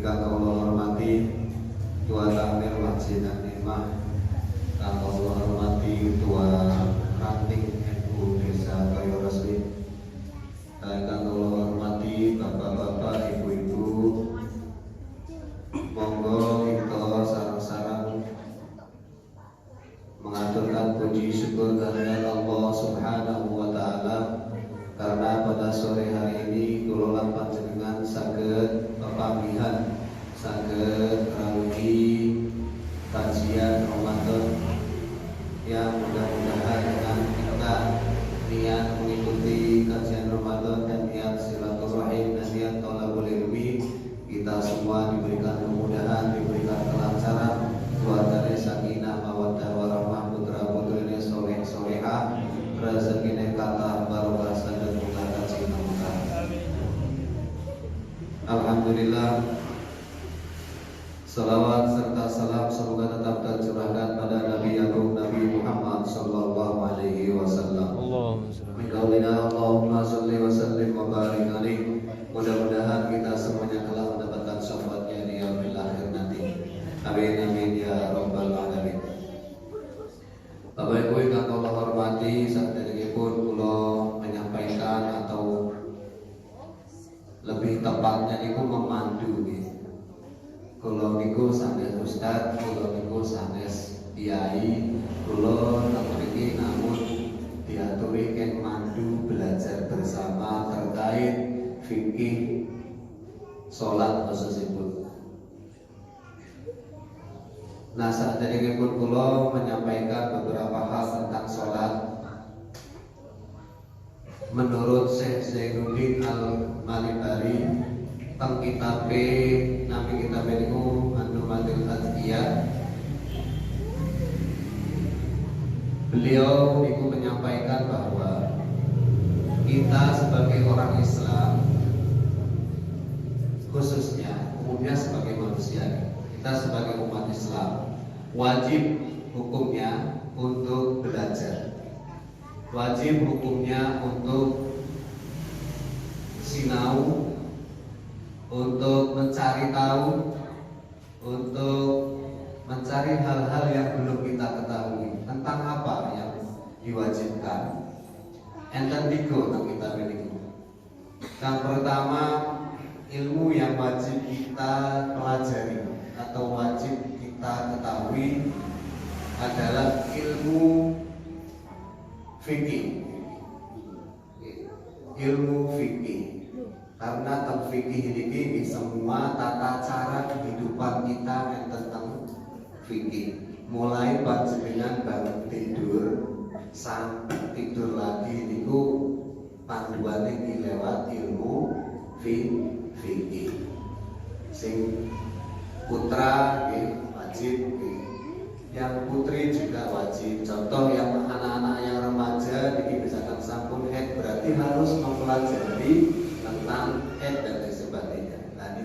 Kang kula hormati Tua Tamir Masjid An-Nimah, kang kula hormati Tua Ranting NU Desa Toyo Resmi, kang kula hormati bapak-bapak, ibu-ibu, monggo kita sareng-sareng mengaturkan puji syukur kehadirat Allah Subhanahu wa taala karena pada sore hari ini kula lan panjenengan saged pepanggihan, saged rawuhi kajian Ramadan yang mudah-mudahan dengan kita niat mengikuti kajian Ramadan dan niat silaturahim dan niat thalabul ilmi, kita semua diberikan kemudahan, diberikan kelancaran, keluarganya sakinah mawaddah warahmah, putra putrinya soleh solehah, rezekinya kata barokah dan mutaka cinta muka. Alhamdulillah, salawat serta salam semoga tetap tercurahkan pada Nabi Agung Nabi Muhammad Sallallahu Alaihi Wasallam. Allahumma salli wa sallim wa barik alaihi. Mudah-mudahan kita semuanya telah mendapatkan syafaatnya di yaumil akhir nanti. Amin amin ya rabbal alamin. Bapak Ibu yang kula hormati, saderengipun kula menyampaikan atau lebih tepatnya niku memandu nggih. Kula niku sanes ustaz, kula niku sanes kiai, kula mriki namun diaturi ken mandu belajar bersama terkait fikih salat khususipun. Nah, saat ini pun kula menyampaikan beberapa hal tentang sholat. Menurut Syekh Zainuddin Al-Malibari, teng kitab nami kitab niku Andumatil Azkiyah, beliau niku menyampaikan bahwa kita sebagai orang Islam, khususnya umumnya sebagai manusia, kita sebagai umat Islam wajib hukumnya untuk belajar, wajib hukumnya untuk sinau, untuk mencari tahu, untuk mencari hal-hal yang belum kita ketahui tentang apa yang diwajibkan. Enten tiga tentang kita ini. Yang pertama, ilmu yang wajib kita pelajari atau wajib kita ketahui adalah ilmu fikih. Ilmu fikih. Karena tentang fikih ini semua tata cara kehidupan kita yang tentang fikih. Mulai panjenengan bangun tidur sampai tidur lagi niku panduane iki lewat ilmu fikih. Sing putra wajib, yang putri juga wajib. Contoh yang anak-anak yang remaja ini misalkan sampun head, berarti harus mempelajari tentang head dan lain sebagainya. Nah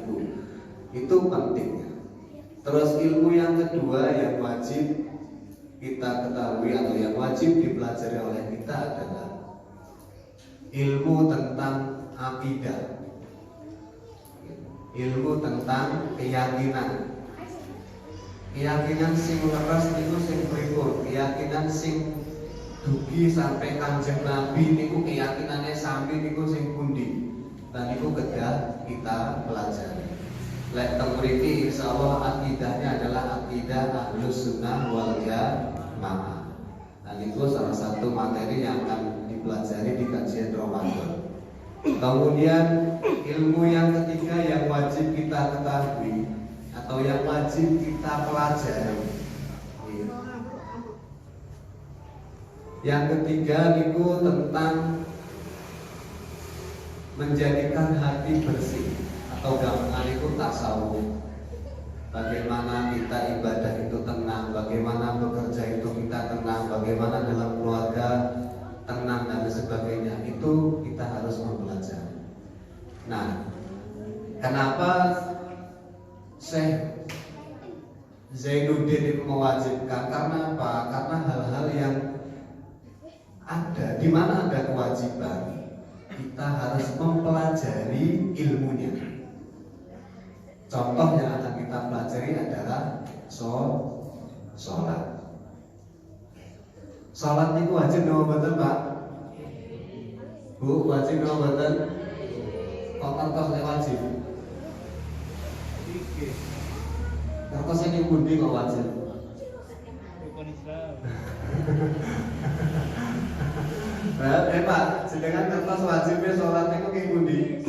itu pentingnya. Terus ilmu yang kedua yang wajib kita ketahui atau yang wajib dipelajari oleh kita adalah ilmu tentang akidah, ilmu tentang keyakinan. Keyakinan sing leres niku sing pripun? Keyakinan sing dugi sampai Kanjeng Nabi niku keyakinannya sami niku sing pundi? Dan niku kedah kita pelajari. Lek teng mriki insyaallah akidahnya adalah akidah Ahlus Sunnah wal Jamaah. Dan itu salah satu materi yang akan dipelajari di kajian Ramadan. Kemudian ilmu yang ketiga yang wajib kita ketahui atau yang wajib kita pelajari. Yang ketiga itu tentang menjadikan hati bersih atau gampang itu tasawuf. Bagaimana kita ibadah itu tenang, bagaimana bekerja itu kita tenang, bagaimana dalam keluarga tenang dan sebagainya. Itu kita harus mempelajari. Nah, kenapa Syekh Zainuddin itu mewajibkan? Karena apa? Karena hal-hal yang ada, di mana ada kewajiban, kita harus mempelajari ilmunya. Contoh yang akan kita pelajari adalah sholat. Sholat itu wajib nopo mboten, Pak? Bu, wajib nopo mboten? Kok kertas nek wajib? Kertas ini pundi kok wajib? Rukun Islam. Pak, sedangkan kertas wajibnya sholat itu kayak pundi?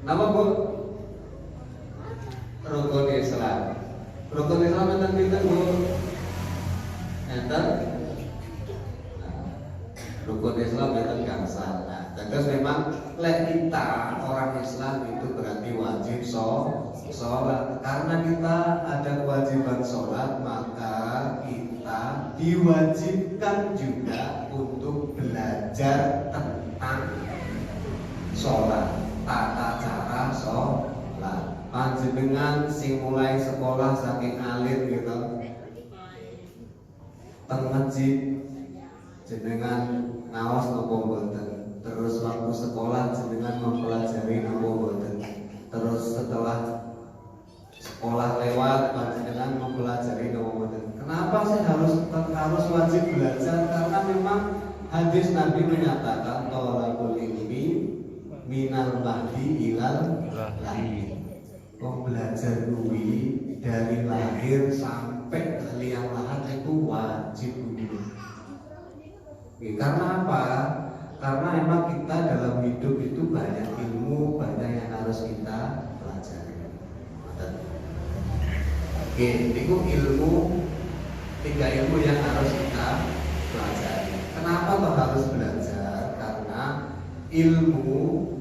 Nama Bu? Rukun Islam. Rukun Islam enten pinten, Bu? Enten? Rukun Islam enten gangsal. Nah, terus memang lek kita orang Islam itu berarti wajib sholat. Karena kita ada kewajiban sholat, maka kita diwajibkan juga untuk belajar tentang sholat, tata cara sholat. Panjenengan sing mulai sekolah saking alit gitu, teng masjid jenengan ngawas nopo mboten. Terus waktu sekolah jenengan mempelajari nopo mboten. Terus setelah sekolah lewat panjenengan mempelajari nopo mboten. Kenapa sih harus wajib belajar? Karena memang hadis Nabi menyatakan thalabul ilmi minal mahdi ilal lahir. Belajar dulu dari lahir sampai ke liang lahat itu wajib dulu. Karena apa? Karena emang kita dalam hidup itu banyak ilmu, banyak yang harus kita pelajari. Oke, itu ilmu, 3 ilmu yang harus kita pelajari. Kenapa kok harus belajar? Karena ilmu,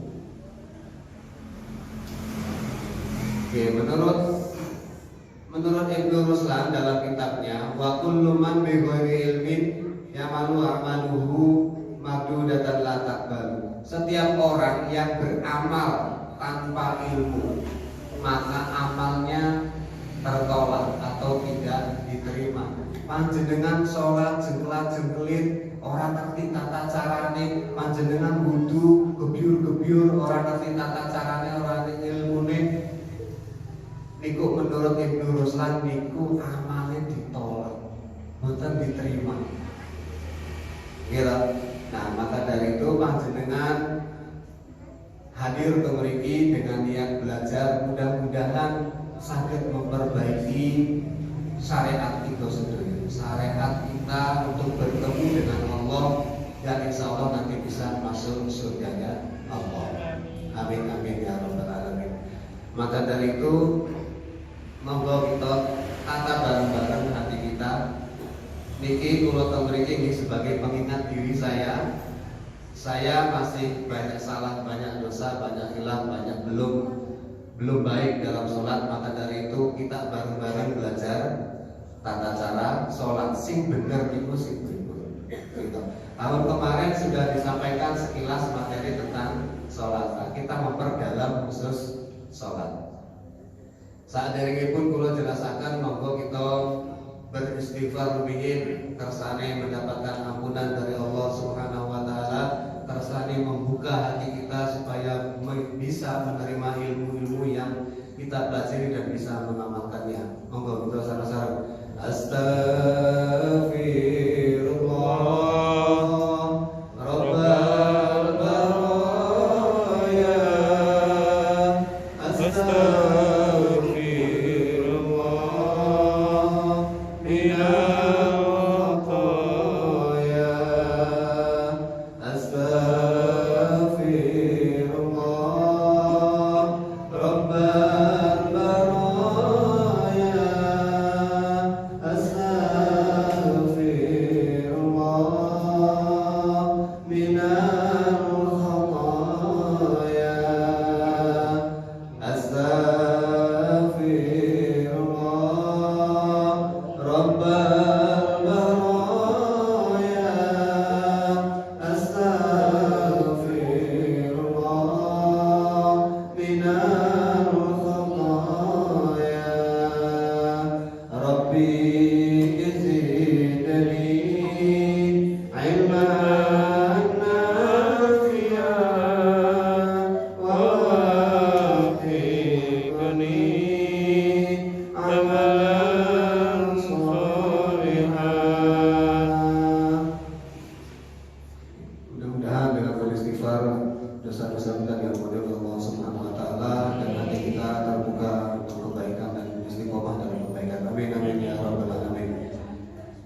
oke, menurut Ibnu Ruslan dalam kitabnya wa kullu man bi ghairi ilmin ya'malu amaluhu madudatan la taqbalu. Setiap orang yang beramal tanpa ilmu, maka amalnya tertolak atau tidak diterima. Panjenengan sholat jengkelat-jengkelit, orang ngerti tata carane, panjenengan wudu gebyur-gebyur, orang ngerti tata carane, orang ngerti ilmune. Niku menurut Ibnu Ruslan niku amalnya ditolak, bukan diterima. Gila. Nah, maka dari itu panjenengan hadir ke mriki dengan niat belajar, mudah-mudahan saged memperbaiki syariat kita sendiri, syariat kita untuk bertemu dengan Allah, dan insya Allah nanti bisa masuk surganya Allah. Amin amin ya rabbal alamin. Maka dari itu monggo kita tata bareng-bareng hati kita. Niki kula teng mriki nggih sebagai pengingat diri saya. Saya masih banyak salah, banyak dosa, banyak hilang, banyak belum baik dalam sholat. Maka dari itu kita bareng-bareng belajar tata cara sholat sing bener iku sing bener. Gitu. Tahun kemarin sudah disampaikan sekilas materi tentang sholat. Nah, kita memperdalam khusus sholat. Saat dari pun kula jelasaken monggo kita beristighfar rumiyin kersane mendapatkan ampunan dari Allah Subhanahu wa taala, kersane membuka hati kita supaya bisa menerima ilmu-ilmu yang kita pelajari dan bisa mengamalkannya. Monggo kita sama-sama Astaghfirullah Rabbal baraya Astaghfirullah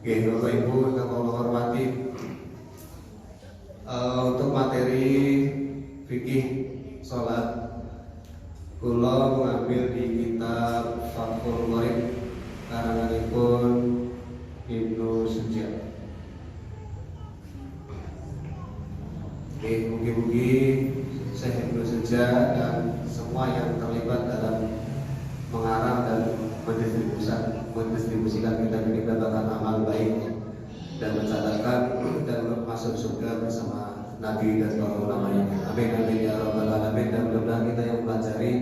Oke, Bapak Ibu yang kami hormati, untuk materi fikih sholat, kula mengambil di kitab Fathul Qorib karanganipun Ibnu Sujah. Oke, mugi-mugi Syekh Ibnu Sujah dan semua yang terlibat dalam mengarang dan mendistribusikan kitab-kitab bakat amal baik dan mencatatkan dan masuk surga bersama Nabi dan para ulama yang amin amin ya rabbal alamin. Dan mudah-mudahan kita yang pelajari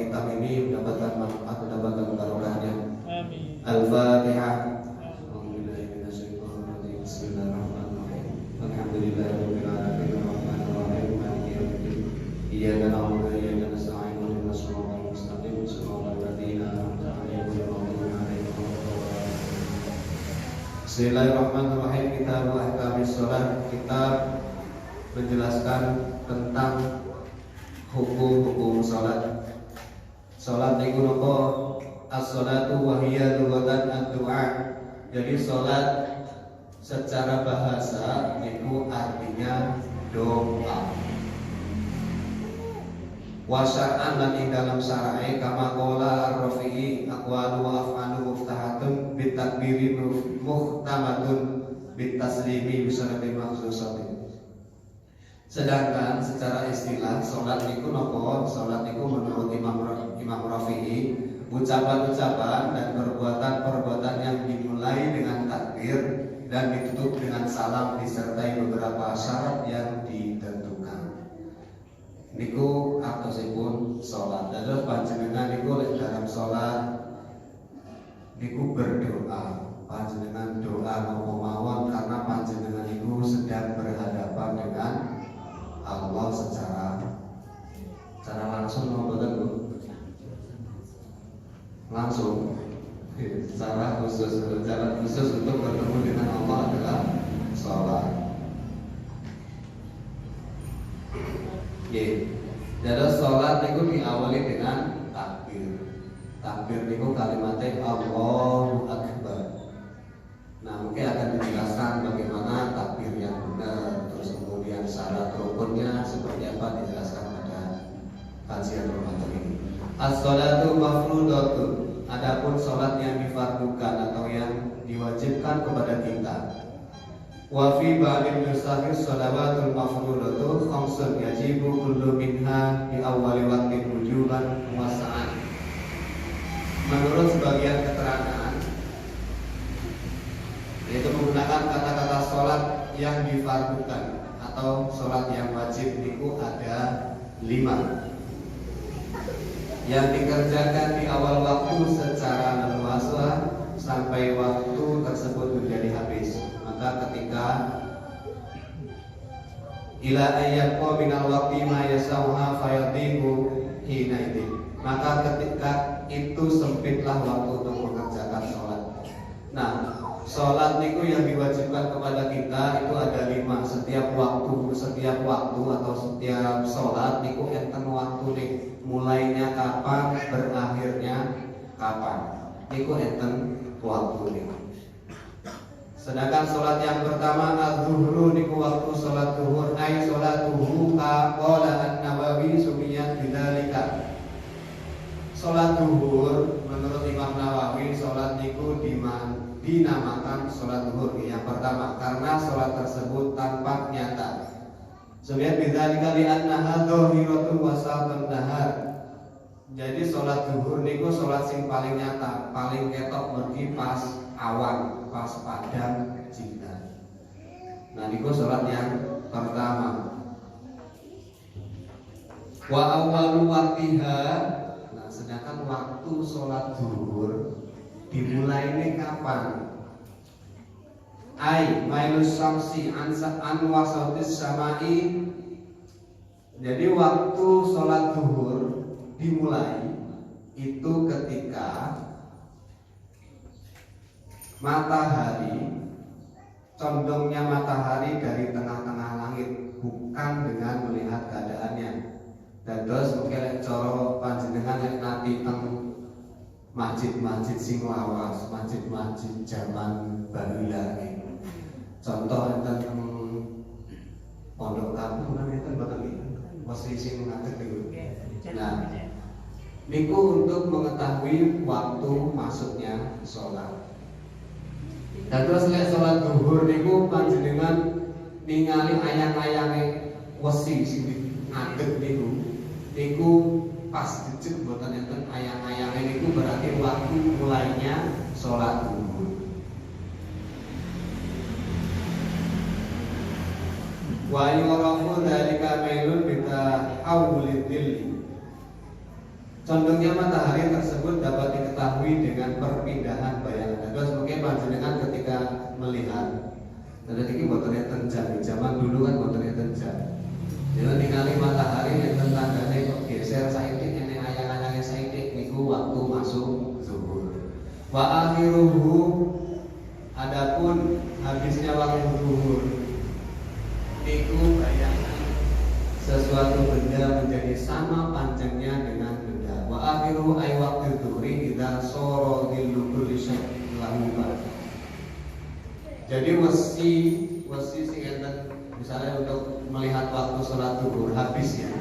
kitab ini mendapatkan manfaat, mendapatkan barokahnya. Amin. Al-Fatihah. Bismillahirrahmanirrahim. Alhamdulillahirabbil alamin arrahmanir rahim maliki yaumiddin. Iyyaka na'budu wa iyyaka nasta'in ihdinas siratal mustaqim siratal ladzina an'amta 'alaihim ghairil maghdubi 'alaihim waladdallin. Bismillahirrahmanirrahim. Kitab Ahkamis Shalah, kitab menjelaskan tentang hukum-hukum salat. Salat niku napa? As-shalatu wa hiya lughatan ad-du'a. Jadi salat secara bahasa niku artinya doa. Wa syar'an lan ing dalam syar'i kama qala ar-Rafi'i aqwalu wa af'alu muftahatun bit takbiri muhtamatun bit taslimi bisanatin makhsusatin. Sedangkan secara istilah salat niku napa? Salat niku menurut Imam Rafi'i ucapan-ucapan dan perbuatan-perbuatan yang dimulai dengan takbir dan ditutup dengan salam disertai beberapa syarat yang ditentukan. Niku artosipun salat. Dados panjenengan niku lek dalam salat niku berdoa. Panjenengan doa napa mawon karena panjenengan niku sedang berhadapan dengan Allah secara langsung mboten Bu? Langsung. Secara khusus untuk bertemu dengan Allah adalah salat. Jadi sholat niku diawali dengan takbir. Takbir niku kalimatnya Allahu Akbar. Nah, mungkin akan dijelaskan bagaimana takbir yang benar, terus kemudian syarat rukunnya seperti apa dijelaskan pada kajian Ramadan ini. As-sholatu mafrudatun. Adapun sholat yang difardukan atau yang diwajibkan kepada kita. Wa fi ba'dil nusakhi shalawatul mafrudatu khamsun yajibu kullu minha di awwali waqtin wujuban wa sa'an. Menurut sebagian keterangan, yaitu menggunakan kata-kata sholat yang difardukan atau sholat yang wajib niku ada 5 yang dikerjakan di awal waktu secara leluasa sampai waktu tersebut menjadi habis. Maka ketika ila ayyaqwa minal waqti ma yasauha fayadihu hina itu, maka ketika itu sempitlah waktu untuk mengerjakan sholat. Nah, sholat itu yang diwajibkan kepada kita itu ada 5. Setiap waktu atau setiap sholat itu enten waktu nih, mulainya kapan, berakhirnya kapan, itu enten waktu nih. Sedangkan sholat yang pertama az-zuhru niku waktu sholat zuhur ay sholatuhu ka qala an-Nawawi sumiyat bidzalika. Sholat zuhur menurut Imam Nawawi sholat niku dinamakan sholat zuhur yang pertama karena sholat tersebut tampak nyata. Sumiyat bidzalika li annaha dhahiratun wasatun nahar. Jadi sholat zuhur niku sholat sing paling nyata, paling ketok mergi pas awan, pas padang cinta. Nah niku sholat yang pertama. Wa awwalu waqtiha. Nah sedangkan waktu sholat zuhur dimulai ini kapan? Ai mailus samsi an wasatis samai. Jadi waktu sholat zuhur dimulai itu ketika matahari, condongnya matahari dari tengah-tengah langit, bukan dengan melihat keadaannya. Dan terus mungkin coro panjenengan yang nanti masjid-masjid sing lawas, masjid-masjid zaman baheula nggih. Contoh enten pondok kampung kan enten boten nggih. Mesti sing ngadeg niku. Nah, niku untuk mengetahui waktu masuknya sholat. Dan terus lek sholat zuhur niku panjenengan ningali ayang-ayange wesi sing ngadeg niku pas jejeg mboten enten ayang-ayange niku berarti waktu mulainya sholat zuhur. Wa yurafu dzalika mailun bita hawlid dhilli. Condongnya matahari tersebut dapat diketahui dengan perpindahan bayangan. Terus mungkin panjenengan ketika melihat, dan ini boten enten jam, zaman dulu kan boten enten jam. Jadi ningali matahari yang tandane kok geser saiki ene ayang-ayangnya saiki niku waktu masuk zuhur. Wa akhiruhu, adapun habisnya waktu zuhur niku bayangan sesuatu benda menjadi sama panjangnya dengan benda. Wa akhiru ay waqtu dhuhri idza sara dhillu kulli syai'in lahu baqa. Jadi wesi sing enten misalnya untuk melihat waktu sholat zuhur habis ya.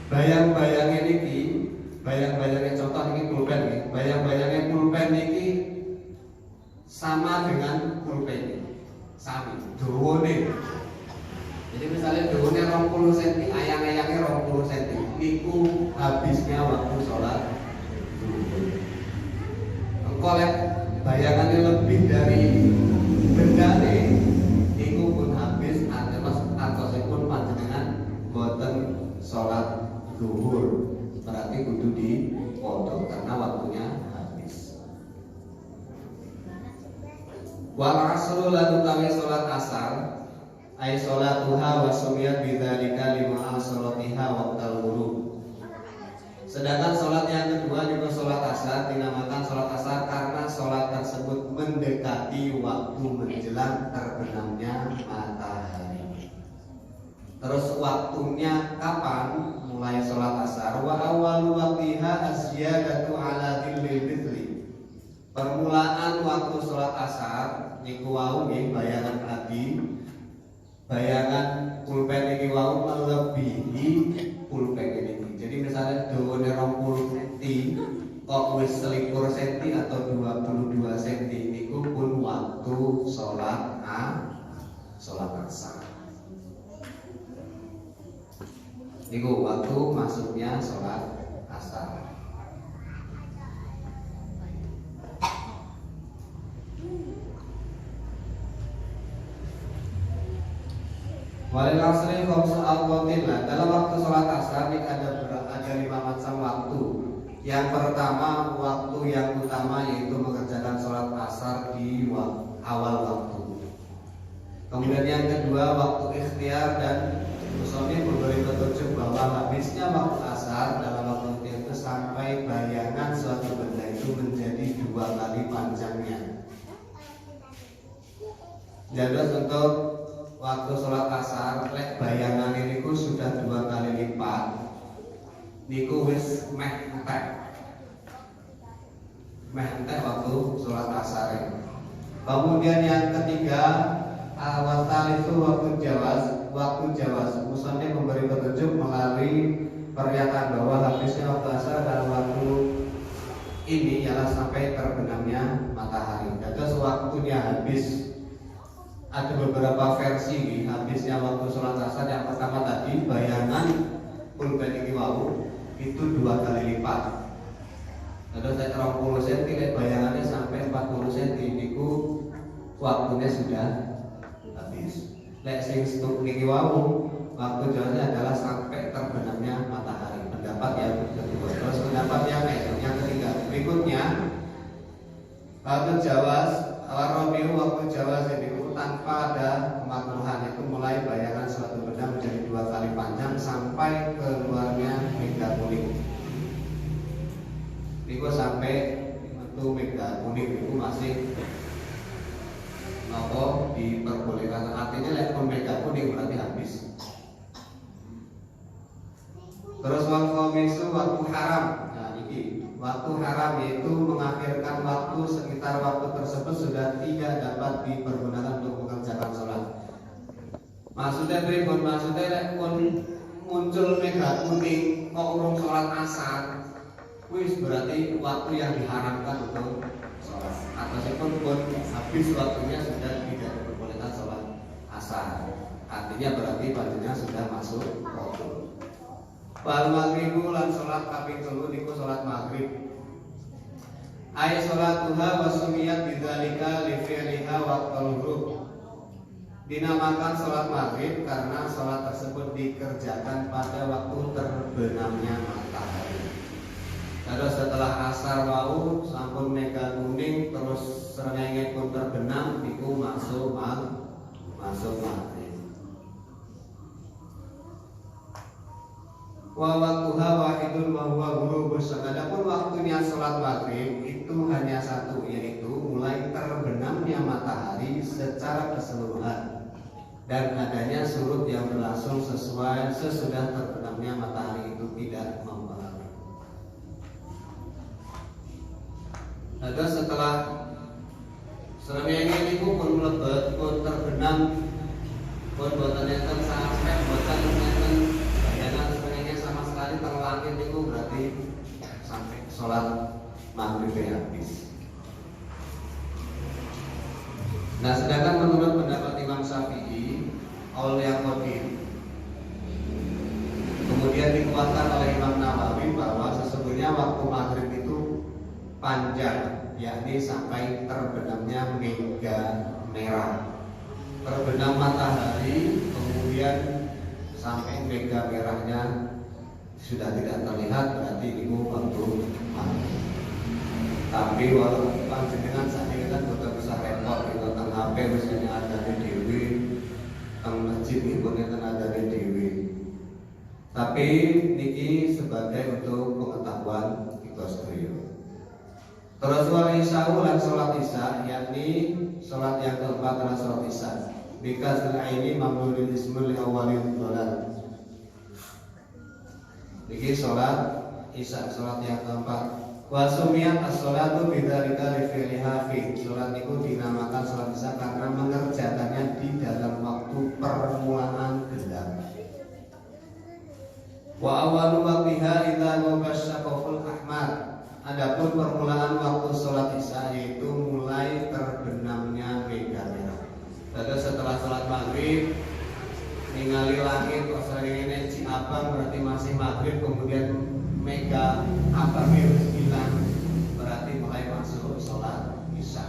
Bayang-bayangnya niki, bayang-bayangnya contoh niki pulpen niki. Bayang-bayangnya pulpen niki sama dengan pulpen ini. Sami, dawane. Jadi misalnya daunnya 20 cm, ayang-ayangnya 20 cm. Niku habisnya waktu sholat zuhur. Engko lek bayangannya lebih dari benda niku pun habis antosipun panjenengan boten sholat zuhur. Berarti kudu dipotong karena waktunya habis. Wal asru lan utawi sholat asar ay sholatuha wa sumiyat bidzalika lima salatiha waqtal ghurub. Sedangkan sholat yang kedua juga sholat asar dinamakan sholat asar karena sholat tersebut mendekati waktu menjelang terbenamnya matahari. Terus waktunya kapan mulai sholat asar? Wa awwalu waqtiha asyadatu ala dhillil fitri. Permulaan waktu sholat asar niku wau nggih bayangan tadi. Bayangan pulpen ini wau melebihi pulpen ini. Jadi misalnya dawane 20 cm kok wis 21 cm atau 22 cm niku pun waktu sholat asar. Niku waktu masuknya sholat asar. Walil asri khamsu awqatin. Dalam waktu sholat asar ini ada 5 macam waktu. Yang pertama waktu yang utama yaitu mengerjakan sholat asar di awal waktu. Kemudian yang kedua waktu ikhtiar, dan musonif memberi petunjuk bahwa habisnya waktu asar dalam waktu itu sampai bayangan suatu benda itu menjadi 2 kali panjangnya. Jadi untuk waktu sholat asar lek bayangan niku sudah 2 kali lipat niku wis meh entek waktu sholat asar ini. Kemudian yang ketiga awal itu waktu jawaz musannif memberi petunjuk melalui pernyataan bahwa habisnya waktu asar dalam waktu ini ialah sampai terbenamnya matahari. Terus waktunya habis. Ada beberapa versi habisnya waktu sholat asar. Yang pertama tadi bayangan pulpen ini wau itu 2 kali lipat. Terus saya 20 cm bayangannya sampai 40 cm niku waktunya sudah habis. Lek sing stuk niki wau waktu jawabannya adalah sampai terbenamnya matahari. Pendapat yang kedua. Terus pendapat yang ketiga berikutnya waktu jawaz Al-Rabi'u waktu jawaz itu tanpa ada kemakruhan, itu mulai bayangan suatu benda menjadi 2 kali panjang sampai keluarnya mega kuning. Niku sampai itu mega kuning itu masih diperbolehkan. Artinya lek mega kuning berarti habis. Terus waktu khamisu waktu haram. Nah ini waktu haram yaitu mengakhirkan waktu sekitar waktu tersebut sudah tidak dapat dipergunakan untuk mengerjakan sholat. Maksudnya pripun? Maksudnya nek pun muncul mega kuning kok urung sholat asar, wis berarti waktu yang diharamkan untuk sholat. Ataupun pun habis waktunya sudah tidak diperbolehkan sholat asar. Artinya berarti bajunya sudah masuk waktu. Wal maghribu lan sholat kaping 3 niku sholat maghrib. Ai sholatuha wa sumiyat bidzalika li fi'liha waqtul ghurub. Dinamakan sholat maghrib karena sholat tersebut dikerjakan pada waktu terbenamnya matahari. Lalu setelah asar wau sampun mega kuning terus srengenge pun terbenam niku masuk maghrib. Wa waqtuha wahidun wa huwa ghurubus syams. Adapun waktunya sholat maghrib itu hanya satu, yaitu mulai terbenamnya matahari secara keseluruhan dan adanya surut yang berlangsung sesudah terbenamnya matahari itu tidak mempengaruhi. Lalu setelah srengenge niku pun mlebet pun terbenam pun boten enten sampai boten enten bayangan srengenge sama sekali terlangit itu berarti sampai sholat maghrib habis. Nah, sedangkan menurut pendapat Imam Syafi'i qaul yang qadim, kemudian dikuatkan oleh Imam Nawawi bahwa sesungguhnya waktu maghrib itu panjang, yakni sampai terbenamnya mega merah. Terbenam matahari kemudian sampai mega merahnya sudah tidak terlihat, berarti itu waktu maghrib. Tapi walau panjenengan saat ini kan bukan bisa repot itu tentang HP misalnya ada di dewi, tentang masjid itu ada di dewi. Tapi niki sebagai untuk pengetahuan kita sendiri. Terus wal isya lan sholat isya, yakni sholat yang keempat adalah sholat isya. Bika ini mamlulil ismul awalil dolal. Niki sholat isya, sholat yang keempat. Wa sumiyat as-sholatu bidzalika li fi'liha fi. Salat itu dinamakan salat isya karena mengerjakannya di dalam waktu permulaan gelap. Wa awalu waqtiha idza wabasyaqaful ahmar. Adapun permulaan waktu salat isya yaitu mulai terbenamnya mega merah. Lalu setelah salat maghrib ningali langit kok srengenge abang berarti masih maghrib, kemudian mega abangnya hilang berarti mulai masuk sholat isya.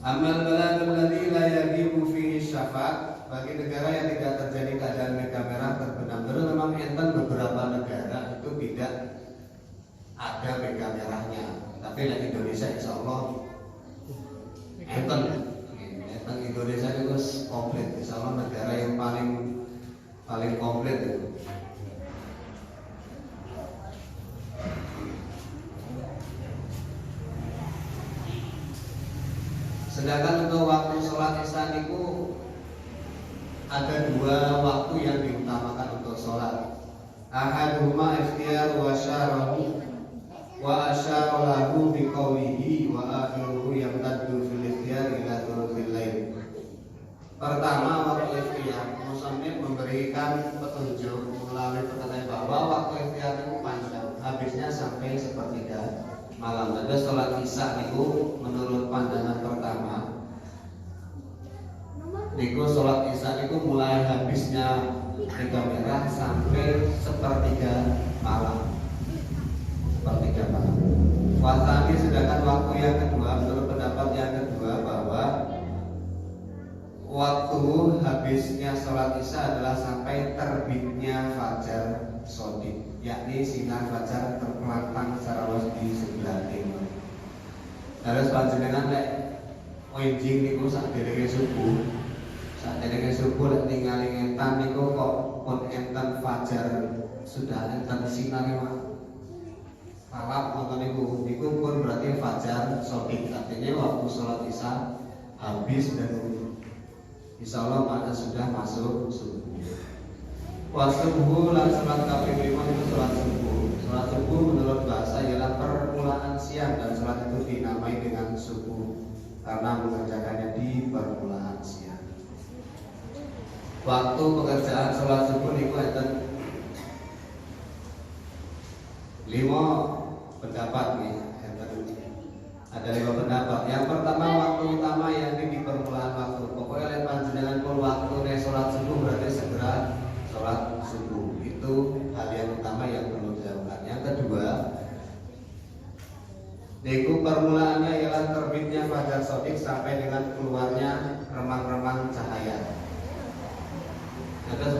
Amal baladul ladzi la yajibu fihi syafaq, bagi negara yang tidak terjadi keadaan mega merah terbenam. Dulu memang enten beberapa negara itu tidak ada mega merahnya, tapi di Indonesia insya Allah enten Indonesia itu komplit, insya Allah negara yang paling komplit itu. Sedangkan untuk waktu sholat isya itu ada dua waktu yang diutamakan untuk sholat. Ahaduhuma ikhtiyar wa syarahu wa asyara lahu biqaulihi wa akhiruhu yamtaddu fil ikhtiyar ila thuluthil lail. Pertama, waktu ikhtiyar, musannif memberikan petunjuk melalui perkataan bahwa waktu ikhtiyar itu panjang, habisnya sampai sepertiga malam. Ada sholat isya itu menurut pandangan pertama, niku sholat isya itu mulai habisnya mega merah sampai sepertiga malam. Wasani, sedangkan waktu yang kedua, menurut pendapat yang kedua bahwa waktu habisnya sholat isya adalah sampai terbitnya fajar shodiq, yakni sinar fajar terpelantang secara luas di sebelah timur. Terus panjenengan lek wenjing niku saderenge subuh lek ningali ngetan niku kok pun enten fajar sudah enten sinar Falak atau niku pun berarti fajar shodiq, artinya waktu sholat isya habis dan insya Allah pada sudah masuk subuh. Wasubuh lan sholat kaping 5 itu sholat subuh. Sholat subuh karena mengerjakannya di permulaan siang. Waktu pengerjaan sholat subuh niku enten 5 pendapat nih. Ada 5 pendapat. Yang pertama, waktu utama yang di permulaan waktu. Pokoknya oleh panjenengan pun waktu sholat subuh berarti segera sholat subuh. Itu hal yang utama yang perlu dilakukan. Yang kedua, niku permulaannya ialah terbitnya fajar shadiq sampai dengan keluarnya remang-remang cahaya. Terus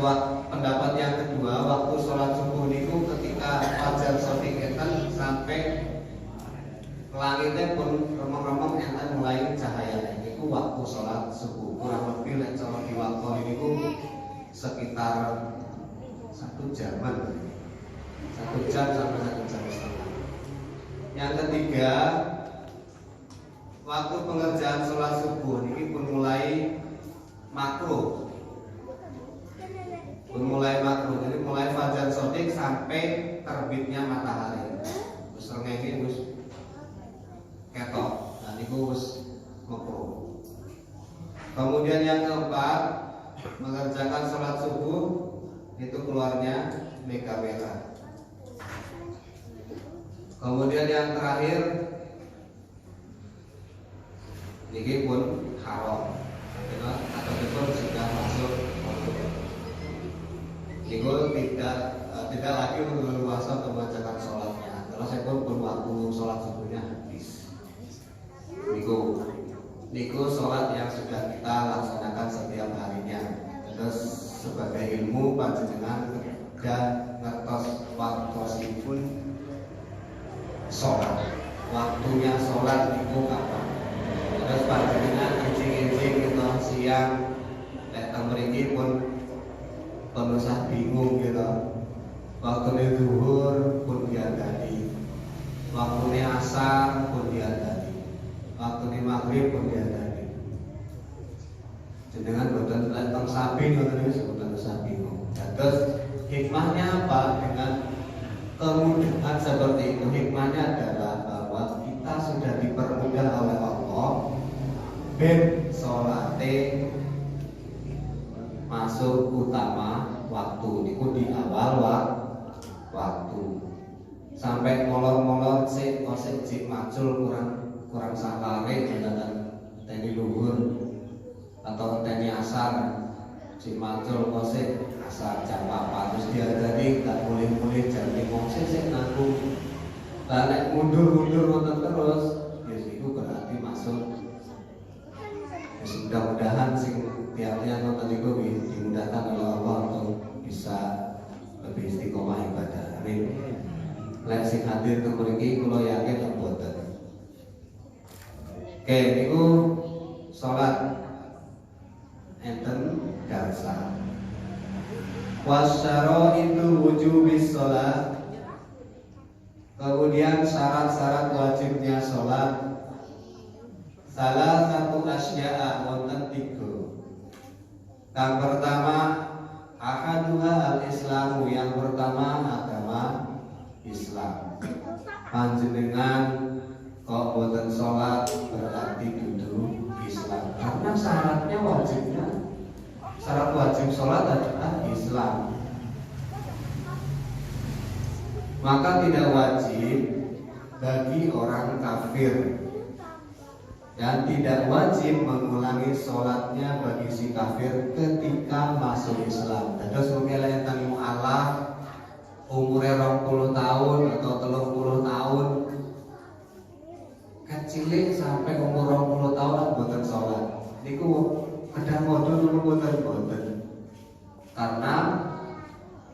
pendapat yang kedua, waktu sholat subuh niku ketika fajar shadiq enten sampai langitnya pun remang-remang enten mulai cahaya. Niku waktu sholat subuh. Kurang lebih lek cara diwakoni niku sekitar 1 jaman. 1 jam sampai 1 jam setengah. Yang ketiga, waktu pengerjaan sholat subuh ini pun mulai makruh. Jadi mulai fajar shadiq sampai terbitnya matahari. Terus rengenge wis ketok. Nah niku wis makruh. Kemudian yang keempat, mengerjakan sholat subuh itu keluarnya mega merah. Kemudian yang terakhir, ini pun haram, atau itu sudah masuk. Ini tidak lagi berleluasa untuk mengerjakan sholatnya. Kalau saya pun waktu sholat subuhnya habis. Niku sholat yang sudah kita laksanakan setiap harinya. Terus sebagai ilmu panjenengan dan ngertos waktosipun sholat, waktunya sholat niku kapan? Terus panjenengan kencing-kencing gitu siang, datang mriki pun penusah bingung gitu. Waktunya zuhur pun diadani, waktunya asar pun diadani, waktunya maghrib pun diadani. Jenengan boten datang sapi ngoten niku sebutan usah bingung. Terus hikmahnya apa dengan kemudahan seperti itu? Hikmahnya adalah bahwa kita sudah dipermudah oleh Allah ben sholate masuk utama waktu niku di awal waktu sampai molor-molor sik cik macul kurang sakare jalan teni luhur atau teni asar cik macul kosek asar jam 4 terus dia jadi gak boleh jam 5 sik nanggung balik mundur wonten terus ya itu berarti masuk. Mudah-mudahan sing tiap-tiap nonton itu dimudahkan oleh Allah untuk bisa lebih istiqomah ibadah. Amin. Lek sing hadir teng mriki kula yakin mboten. Oke, niku salat enten darsa. Wasyaraitu wujubis shalah. Kemudian syarat-syarat wajibnya salat. Salah satu asya'a wonten 3. Yang pertama ahaduha al-islamu, yang pertama agama Islam. Panjenengan kok boten sholat berarti duduk Islam, karena syaratnya wajibnya syarat wajib sholat adalah Islam. Maka tidak wajib bagi orang kafir dan tidak wajib mengulangi sholatnya bagi si kafir ketika masuk Islam. Terus mungkin enten mu'alaf umurnya 20 tahun atau 30 tahun, kecil sampai umur 20 tahun boten sholat. Niku ada modul boten. Karena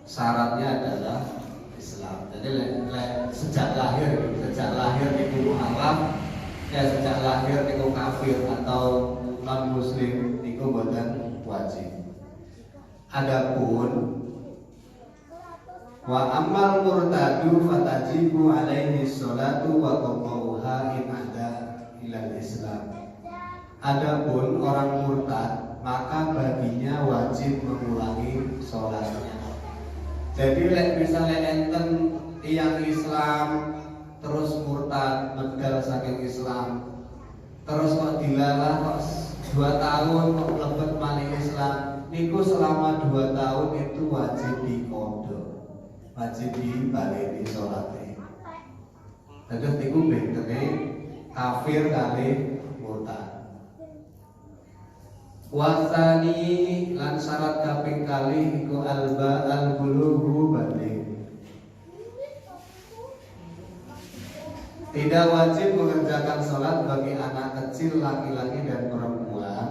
syaratnya adalah Islam. Jadi sejak lahir niku mu'alaf. Sejak lahir niku kafir atau non muslim niku boten wajib. Adapun wa amal murtadu fatajibu alaihi sholatu wa qadauha in ada ilal Islam. Adapun orang murtad maka baginya wajib mengulangi sholatnya. Jadi misalnya enten tiyang Islam terus murtad medal saking Islam, terus kok dilalah kok 2 tahun kok mlebet malih Islam niku selama 2 tahun itu wajib dikodok, wajib dibaleni salate. Terus niku bentene kafir kali murtad. Wasani lan syarat kaping kali iku al-bulughu balik. Tidak wajib mengerjakan sholat bagi anak kecil laki-laki dan perempuan,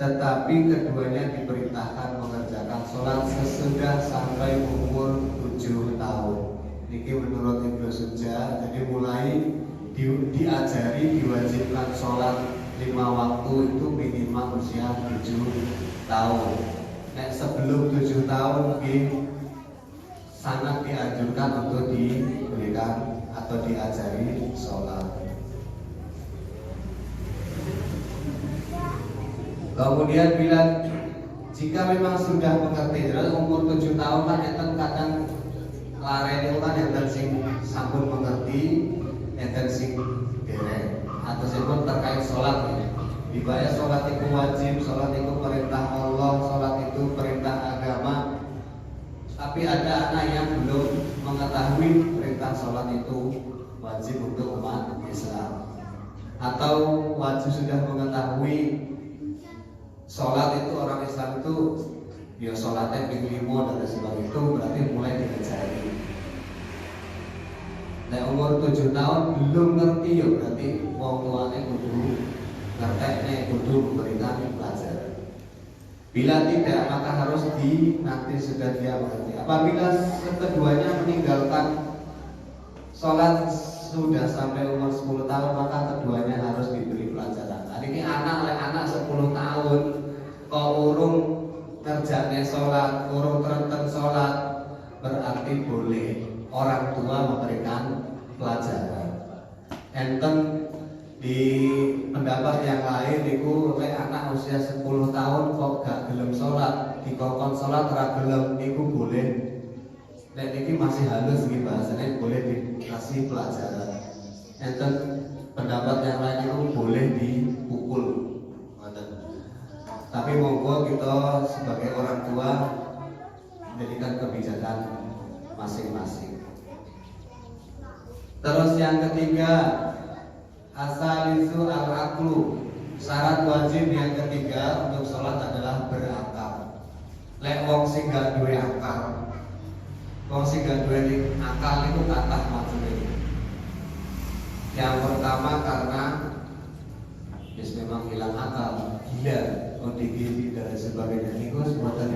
tetapi keduanya diperintahkan mengerjakan sholat sesudah sampai umur 7 tahun. Niki menurut Ibnu Suja, jadi mulai diajari diwajibkan sholat 5 waktu itu minimal usia 7 tahun. Nek sebelum 7 tahun sangat dianjurkan untuk diberikan atau diajari sholat. Kemudian bila jika memang sudah mengerti, terus umur 7 tahun kan enten kadang laren itu kan enten sing sampun mengerti, enten sing dereng atau pun terkait sholat ya. Dibayar sholat itu wajib, sholat itu perintah Allah, sholat itu perintah agama. Tapi ada anak yang belum mengetahui perintah sholat itu wajib untuk umat Islam, atau wajib sudah mengetahui sholat itu orang Islam itu ya sholatnya ping 5 dan sebagainya, itu berarti mulai diajari. Nah umur 7 tahun belum ngerti ya berarti wong tuane kudu ngertekne, kudu memberikan pelajaran. Bila tidak maka harus nanti sudah dia mengerti. Apabila keduanya meninggalkan sholat sudah sampai umur 10 tahun maka keduanya harus diberi pelajaran. Hari ini anak 10 tahun kok urung ngerjane sholat, urung terenten sholat, berarti boleh orang tua memberikan pelajaran. Enten di pendapat yang lain niku lek anak usia 10 tahun kok gak gelem sholat, dikongkon sholat ra gelem niku boleh. Nek niki masih halus iki bahasane boleh dikasih pelajaran. Enten pendapat yang lain itu boleh dipukul. Tapi monggo kita sebagai orang tua menjadikan kebijakan masing-masing. Terus yang ketiga, asalisu al-aqlu. Syarat wajib yang ketiga untuk sholat adalah berakal. Lek wong sing gak duwe akal, wong sing gak duwe akal itu kathah macune. Yang pertama karena memang hilang akal, gila, ODGJ dan sebagainya. Niku buatan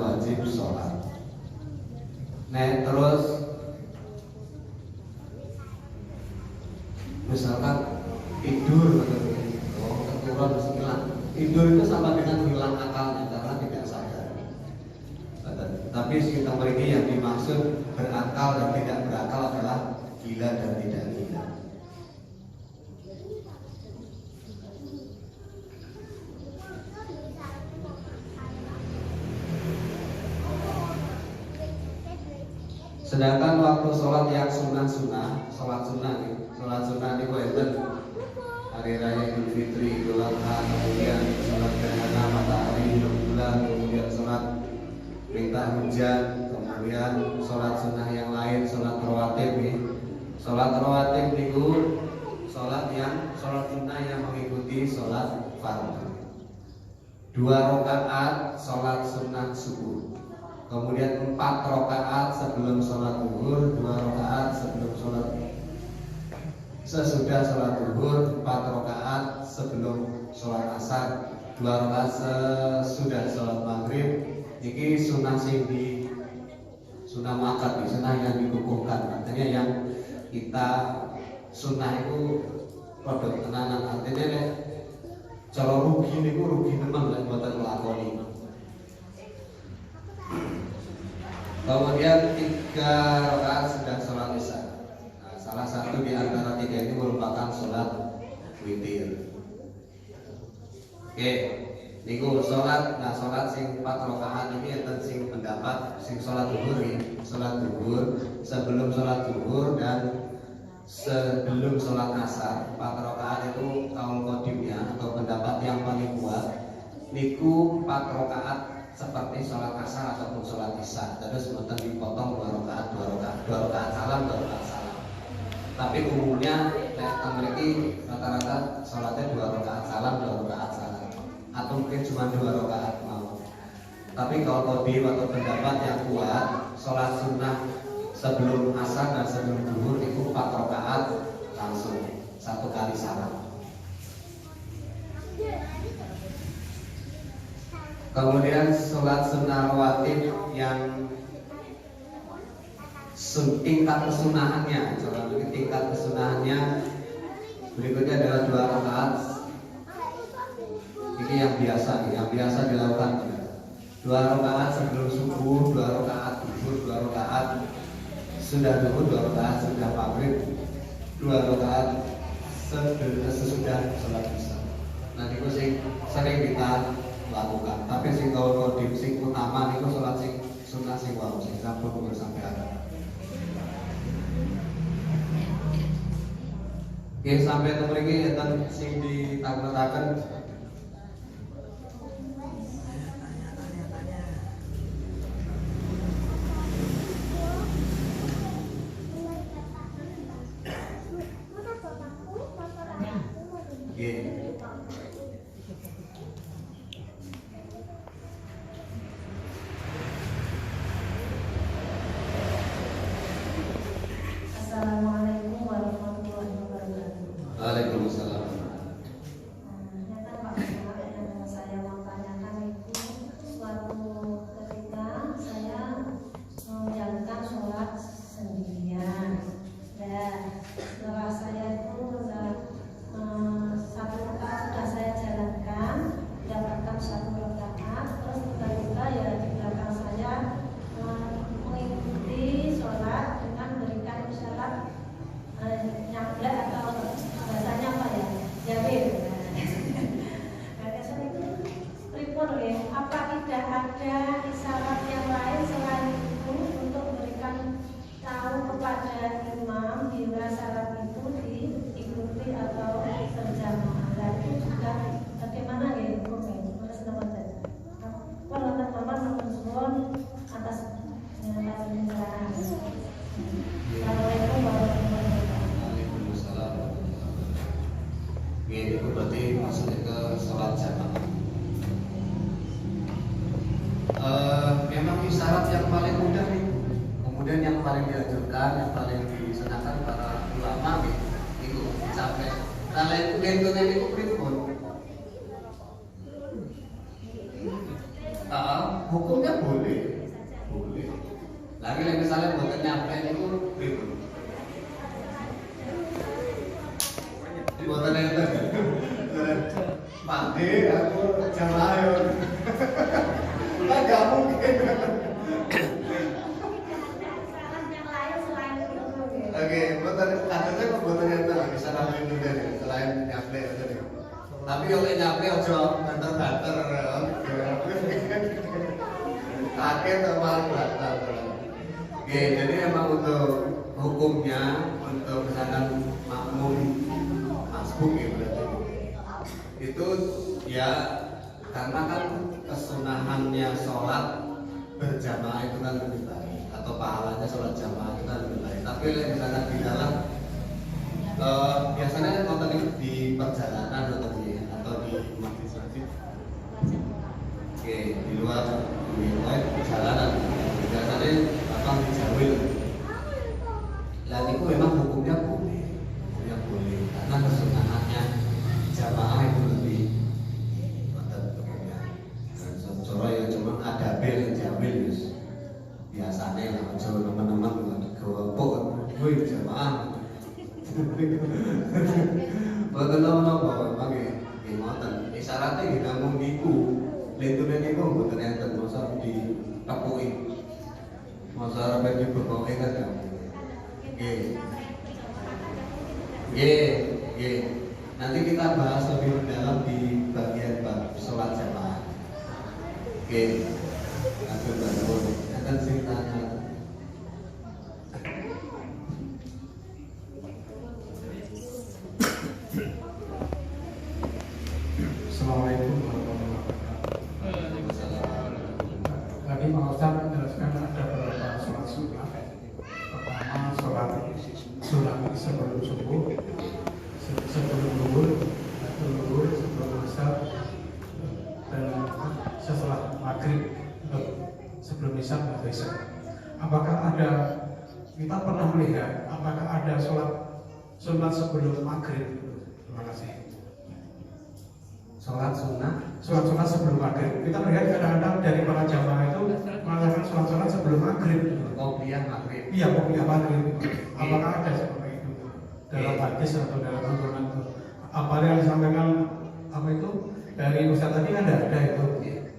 wajib sholat. Nah terus misalkan tidur keturun hilang. Tidur itu sama dengan hilang akalnya karena tidak sadar. Tapi kita mereka yang dimaksud berakal dan tidak berakal adalah gila dan tidak gila. Sedangkan waktu sholat yang sunnah-sunnah, sholat sunnah ini kuenten hari raya Idul Fitri, Idul Adha, kemudian sholat gerhana matahari, bulan, kemudian sholat perintah hujan, kemudian sholat sunnah yang lain, sholat rawatib nih. Sholat rawatib itu sholat sunnah yang mengikuti sholat fardu. 2 rakaat sholat sunnah subuh. Kemudian 4 rakaat sebelum sholat zuhur, 2 rakaat sebelum sholat sesudah sholat zuhur, 4 rakaat sebelum sholat asar, 2 rakaat sesudah sholat maghrib. Ini sunnah sing di sunnah makat, sunnah yang dikukuhkan. Artinya yang kita sunnah itu produk tenanan. Artinya kalau rugi niku rugi teman lek mboten nglakoni. Kemudian 3 rakaat sedang sholat isya. Nah, salah satu di antara 3 ini merupakan sholat witir. Oke, niku sholat. Nah sholat sing 4 rakaat ini enten sing pendapat sing sholat zuhur ya. Sholat zuhur sebelum sholat zuhur dan sebelum sholat asar 4 rakaat itu kaul qadimnya atau pendapat yang paling kuat niku 4 rakaat seperti sholat asar ataupun sholat isya. Terus mboten dipotong 2 rakaat, 2 rakaat, 2 rakaat salam, 2 rakaat salam. Tapi umumnya teng mriki rata-rata sholatnya 2 rakaat salam, 2 rakaat salam. Atau mungkin cuma 2 rakaat mau. Tapi kalau qadim atau pendapat yang kuat, sholat sunnah sebelum asar dan sebelum zuhur itu 4 rakaat langsung 1 kali salam. Kemudian sholat sunnah rawatib yang tingkat kesunahannya, tingkat kesunahannya berikutnya adalah 2 rakaat. Ini yang biasa dilakukan. 2 rakaat sebelum subuh, 2 rakaat zuhur, 2 rakaat sudah zuhur, 2 rakaat sudah maghrib, 2 rakaat sesudah sholat isya. Nah itu sering kita lakukan. Tapi sing qadim sing utama niku sholat sing sunnah sing wau sing sampun sampai ada. Oke, sampai ke mriki enten sing ditakmetaken. Assalamualaikum warahmatullahi wabarakatuh. Waalaikumsalam. Yang saya mau tanyakan itu suatu ketika saya menjalankan sholat sendirian. Dan setelah saya itu satu rakaat sudah saya jalankan, dapatkan 1 rakaat, terus tiba-tiba ya di belakang saya mengikuti sholat dengan berikan isyarat nyablek atau bahasanya apa ya, jabir. Nah, kesan itu pripun ya? Apa tidak ada isyarat yang lain selain itu untuk memberikan tahu kepada imam bila syarat itu diikuti atau berjamaah? Dan itu juga bagaimana ya hukumnya? Mas Nawajar. Kalau teman-teman mengusul atas pencerahan. Assalamualaikum warahmatullahi wabarakatuh. Waalaikumsalam. Oke, itu berarti maksudnya ke sholat jamaah. Memang isyarat yang paling mudah nih. Kemudian yang paling dianjurkan, yang paling disenangkan para ulama nih, itu capek. Kalian itu itu pripun? Hukumnya boleh. Lagi misalnya buat nyampe itu pripun? Buatan itu Pak aku jamaah. Enggak mungkin. Oke, buatan katanya kok buatan yang bisa ramai juga nih, selain nyampe aja nih. Tapi kalau nyampe ojo banter-banter, kaget sama banter. Oke, jadi memang untuk hukumnya untuk misalkan makmum masbuk ya berarti itu ya karena kan kesunahannya sholat berjamaah itu kan lebih baik atau pahalanya sholat jamaah itu kan lebih baik. Tapi misalkan di dalam biasanya nonton itu di perjalanan atau di masjid. Oke, di luar perjalanan biasanya apa dijawil. Dan itu memang hukumnya boleh, karena kesunahannya jamaah itu lebih Soro ya cuma ada bel jamil biasanya lah Jawa teman-teman digawapok woi jamaah boten napa memang nggih ngoten isyaratnya nggih namung niku lentune niku mboten enten mosok ditepuki mosok arep dibekoke kan nggih nanti kita bahas lebih mendalam di bagian bab sholat jamaah. Oke, aku baru akan cerita. Pak Ustadz menjelaskan ada beberapa sholat sunnah. Pertama sholat sunnah sebelum subuh, sebelum zuhur, sebelum asar, dan setelah maghrib, sebelum isya atau isya. Apakah ada, kita pernah melihat apakah ada sholat sunat sebelum maghrib? Terima kasih. Sholat sunnah Sholat sebelum maghrib. Kita melihat kadang-kadang dari para jamaah itu melakukan sholat sebelum maghrib. qobliyah maghrib. Iya, qobliyah maghrib. Apakah ada seperti itu dalam hadis atau dalam Al-Quran itu? Apa yang disampaikan apa itu dari Ustaz tadi kan ada itu.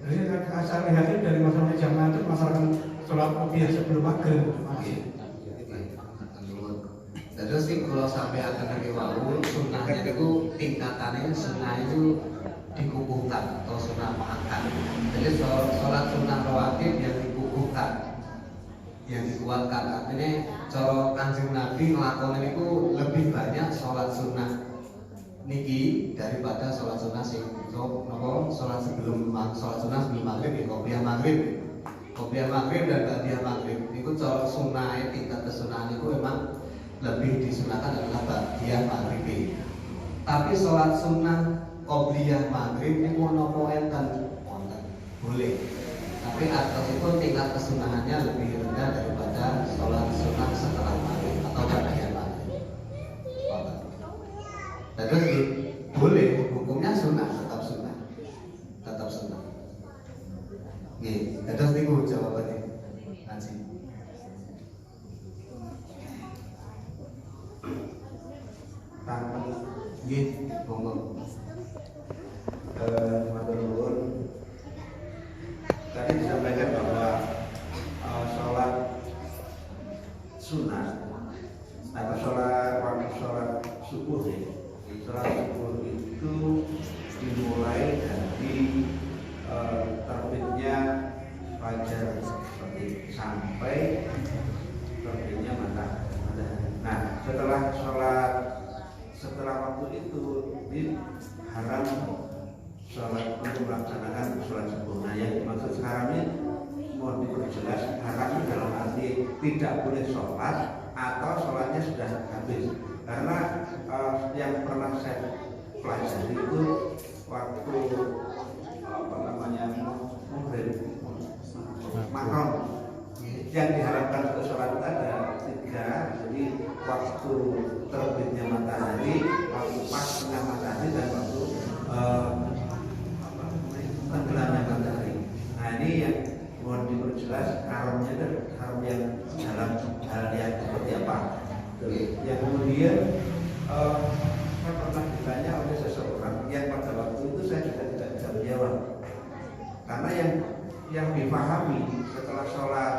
Jadi saya lihat itu dari masalah jamaah itu masalah sholat qobliyah sebelum maghrib. Terus sih kalau sampai akan lagi wau sunnahnya itu tingkatannya sunnah itu dikukuhkan atau sunnah muakkad. Jadi sholat sunnah rawatib yang dikukuhkan, yang dikuatkan. Artinya cara Kanjeng Nabi ngelakuin itu lebih banyak sholat sunnah niki daripada sholat sunnah sholat sunnah sebelum maghrib ya qobliyah maghrib. Qobliyah maghrib dan ba'diyah maghrib itu cara sunnah tingkat kesunahan itu memang lebih disunahkan adalah ba'diyah maghrib. Tapi sholat sunnah qobliyah maghrib ini nopo enten boleh. Tapi atas itu tingkat kesunahannya lebih rendah daripada sholat sunnah setelah maghrib atau ba'diyah maghrib. Terus boleh, hukumnya sunnah, tetap sunnah. Nih, terus niku jawabannya. Nanti. Tangan, gih, monggo. Matur nuwun. Tadi disampaikan bahwa sholat sunnah atau sholat subuh ya. Sholat subuh itu dimulai dari terbitnya fajar sampai terbitnya matahari. Nah, setelah waktu itu haram sholat untuk melaksanakan sholat subuh. Nah, yang dimaksud sekarang ini mau diperjelas haram dalam arti tidak boleh sholat atau sholatnya sudah habis. Karena yang pernah saya pelajari itu waktu makron yang diharapkan untuk sholat ada 3. Jadi waktu terbitnya matahari, waktu pasnya matahari, dan waktu tenggelamnya matahari. Nah, ini yang mohon diperjelas haramnya dan haram yang dalam hal yang seperti apa. Yang kemudian saya pernah ditanya oleh seseorang yang pada waktu itu saya juga tidak bisa menjawab, karena yang dipahami setelah sholat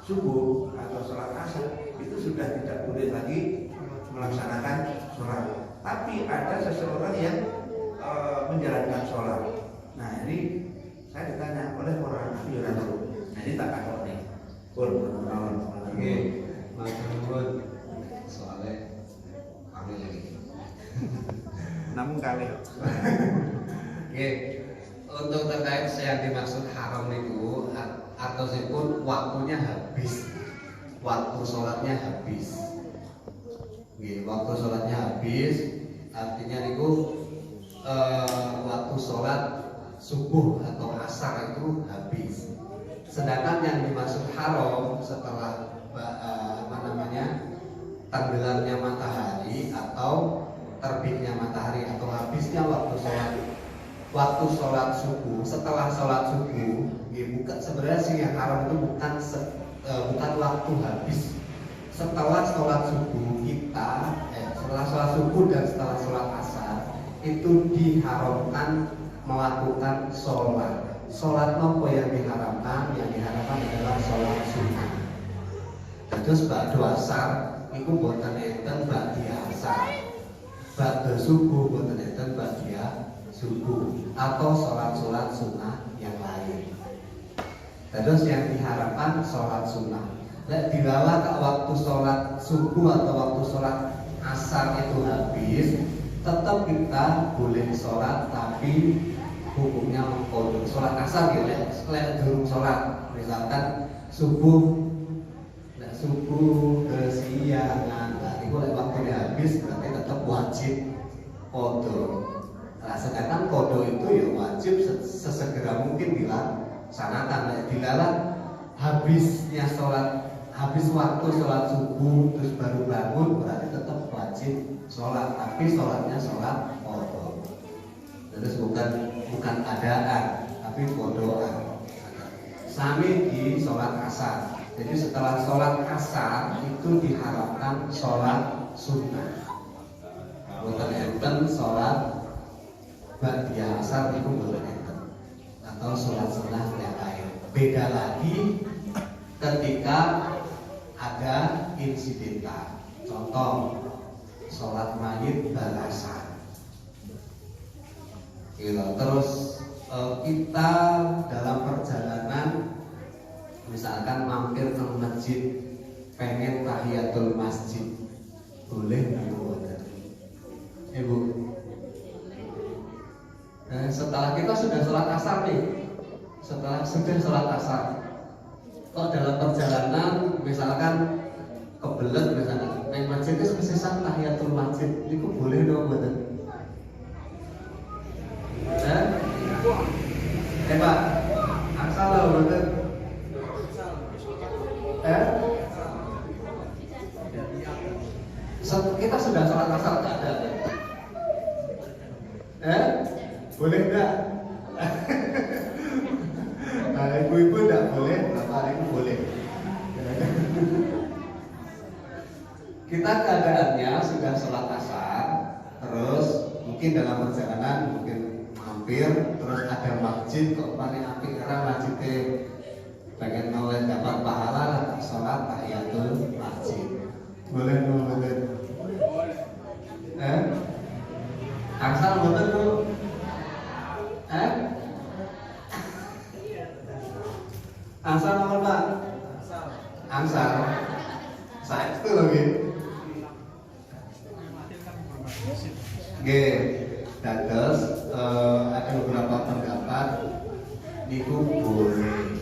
subuh atau sholat asar itu sudah tidak boleh lagi melaksanakan sholat. Tapi ada seseorang yang menjalankan sholat. Nah, ini saya ditanya oleh orang Yunan. Nah, ini tak ada nih. Oke, matur soalnya panggil lagi. Namun kali. Oke, untuk terkait yang dimaksud haram itu atau pun waktunya habis, waktu sholatnya habis. Waktu sholatnya habis, artinya itu waktu sholat subuh atau asar itu habis. Sedangkan yang dimaksud haram setelah tenggelamnya matahari atau terbitnya matahari atau habisnya waktu sholat subuh. Setelah sholat subuh, bukan sebenarnya sih yang haram itu bukan waktu habis. Setelah sholat subuh setelah sholat subuh dan setelah sholat asar itu diharamkan melakukan sholat. Sholat nopo yang diharamkan? Yang diharamkan adalah sholat sunnah. Terus ba'da asar itu boten enten ba'da asar. Ba'da subuh boten enten ba'da subuh atau sholat sunnah yang lain. Terus yang diharapkan sholat sunnah. Dilala waktu sholat subuh atau waktu sholat asar itu habis, tetap kita boleh sholat, tapi hukumnya mengkodok sholat asar gitu ya, durung sholat, misalkan subuh kesiangan, nah itu waktunya habis berarti tetap wajib kodok. Nah sedangkan kodok itu ya wajib sesegera mungkin dilaksanakan. Nah, dilalah habisnya sholat, habis waktu sholat subuh terus baru bangun berarti tetap wajib sholat, tapi sholatnya sholat kodok. Terus bukan adaan, tapi kodokan. Sami di sholat asar. Jadi setelah sholat asar itu diharapkan sholat sunnah. Bukan enten sholat ba'diyah asar itu boleh enten, atau sholat sunnah yang lain. Beda lagi ketika ada insidental. Contoh sholat mayit asar. Gitu. Terus kita dalam perjalanan misalkan mampir ke masjid, pengen tahiyatul masjid, boleh nggak Ibu? Setelah kita sudah sholat asar nih, setelah sudah sholat asar, kok dalam perjalanan misalkan kebelet misalkan pengen masjid itu sesat tahiyatul masjid, itu boleh dong betul? Pak, asal loh betul. Kita sudah sholat asar tak ada. Boleh enggak? Nah, ibu-ibu enggak boleh, bapak ibu boleh. Kita keadaannya sudah sholat asar, terus mungkin dalam perjalanan mungkin mampir, terus ada masjid kok paling apik karena masjidnya pengen noleh dapat pahala sholat tahiyatul masjid. Boleh boleh. Asal betul tuh. Asal apa Pak? Asal. Saya itu lagi. Oke, terus ada beberapa pendapat niku boleh.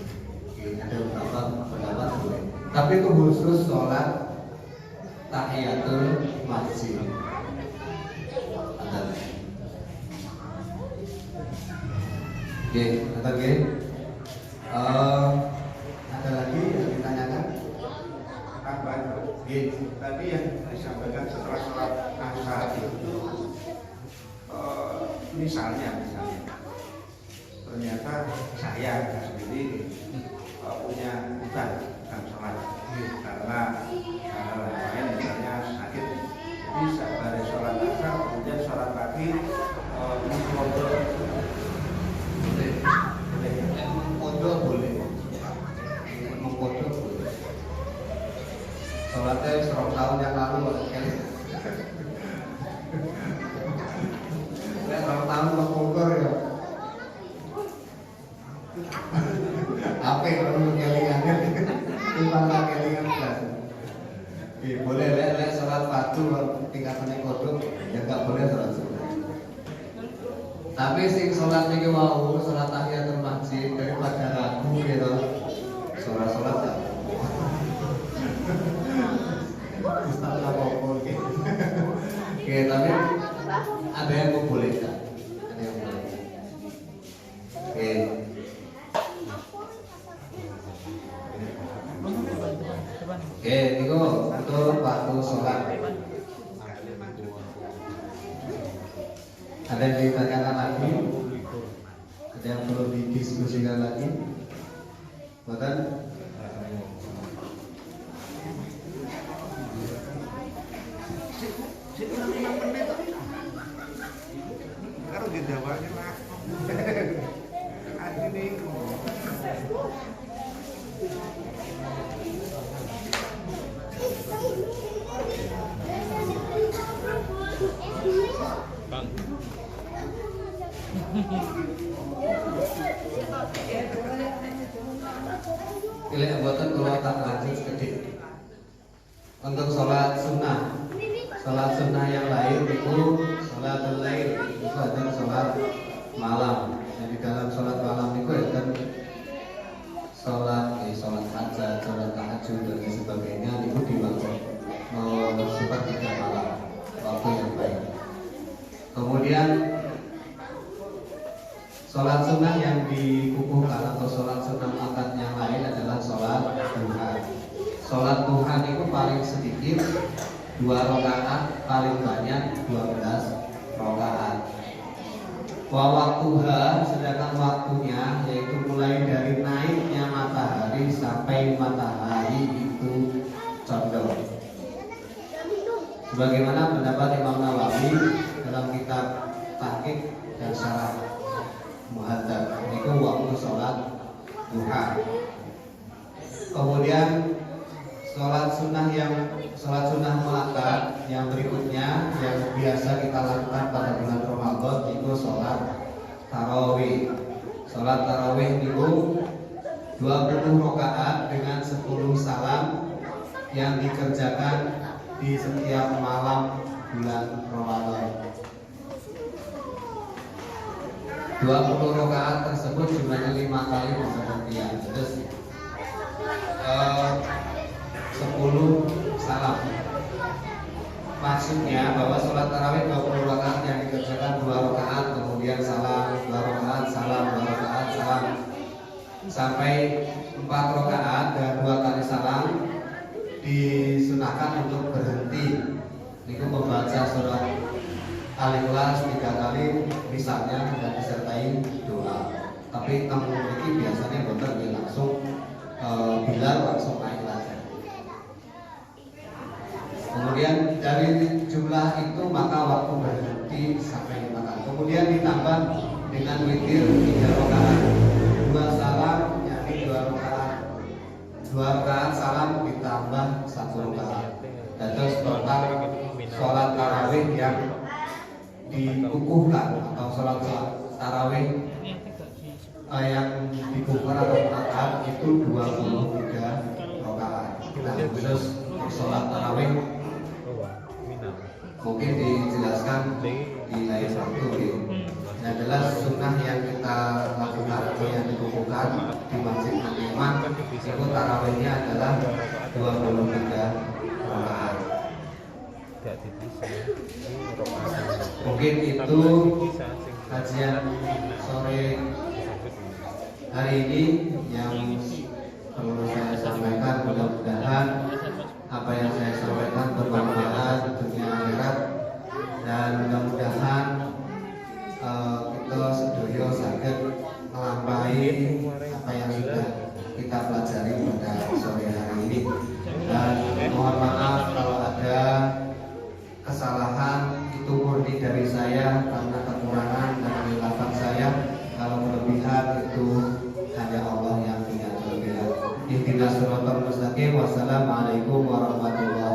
Ada beberapa pendapat boleh. Tapi itu khusus sholat tahiyatul masjid. Oke. Ada lagi yang ditanyakan? Tadi yang disampaikan setelah sholat asar itu, misalnya ternyata saya sendiri punya bukan sholat karena lain misalnya sakit, jadi dari sholat asar kemudian sholat pagi mengkodok boleh. Sholatnya 100 tahun yang lalu kan. 100 tahun mengkodok ya. Apa yang perlu kelingan? Timbang kelingan kan. Boleh lek sholat fardu tingkatannya kodok, ya nggak boleh sholat sunnah. Tapi sing sholat niki wau, sholat tahiyatul masjid daripada ragu gitu. Sholat ya. Ustaz apa-apa gitu. Oke, tapi ada yang membolehkan. Ada yang membolehkan. Oke. Oke, niku untuk waktu sholat. Ada yang ditanyakan lagi? Ada yang perlu didiskusikan lagi? Bahkan kalau dijawabnya lah. Ini Bang. pilih buatan kalau tak lanjut sedikit. Untuk sholat sunnah yang lain itu sholat lain itu adalah sholat malam. Jadi dalam sholat malam itu ya kan sholat hajat, sholat tahajud dan sebagainya itu dibangun sepertiga malam, waktu yang baik. Kemudian sholat sunnah yang dikukuhkan atau sholat sunnah akad yang lain adalah sholat duha. Sholat duha itu paling sedikit 2 rakaat, paling banyak 12 rakaat. Waktuha, sedangkan waktunya yaitu mulai dari naiknya matahari sampai matahari itu condong. Sebagaimana pendapat Imam Nawawi dalam kitab Tahqiq dan Syarah Muhadzab, itu waktu sholat duha. Kemudian sholat sunnah muakkad yang berikutnya yang biasa kita lakukan pada bulan Ramadan itu sholat tarawih. Sholat tarawih itu 20 rakaat dengan 10 salam yang dikerjakan di setiap malam bulan Ramadan. 20 rakaat tersebut jumlahnya 5 kali pergantian. Terus 10 salam. Maksudnya bahwa sholat tarawih 20 rakaat yang dikerjakan 2 rakaat, kemudian salam, 2 rakaat, salam, 2 rakaat, salam, sampai 4 rakaat dan 2 kali salam disunahkan untuk berhenti. Itu membaca surat Al-Ikhlas 3 kali misalnya dan disertai doa. Tapi kamu ini biasanya betul langsung bila langsung naik saja. Kemudian dari jumlah itu maka waktu berhenti sampai 5 kali. Kemudian ditambah dengan witir 3 rakaat, 2 salam yakni 2 rakaat, 2 rakaat salam ditambah 1 rakaat. Dan terus total sholat tarawih yang dikukuhkan atau sholat tarawih yang dikukuhkan atau muakkad itu 23 rakaat. Nah, khusus sholat tarawih mungkin dijelaskan di lain waktu ya. Ini adalah sunnah yang kita lakukan atau yang dikukuhkan di Masjid Iman. Itu tarawihnya adalah 23 rakaat. Mungkin itu kajian sore hari ini yang perlu saya sampaikan. Mudah-mudahan apa yang saya sampaikan bermanfaat dunia akhirat, dan mudah-mudahan kita sedoyo saged melampaui apa yang sudah kita pelajari pada sore hari ini. Dan mohon maaf kalau ada kesalahan, itu murni dari saya karena kekurangan dan kehilafan saya. Kalau kelebihan itu hanya Allah yang punya kelebihan. Ihdinas siratal mustaqim. Wassalamualaikum warahmatullahi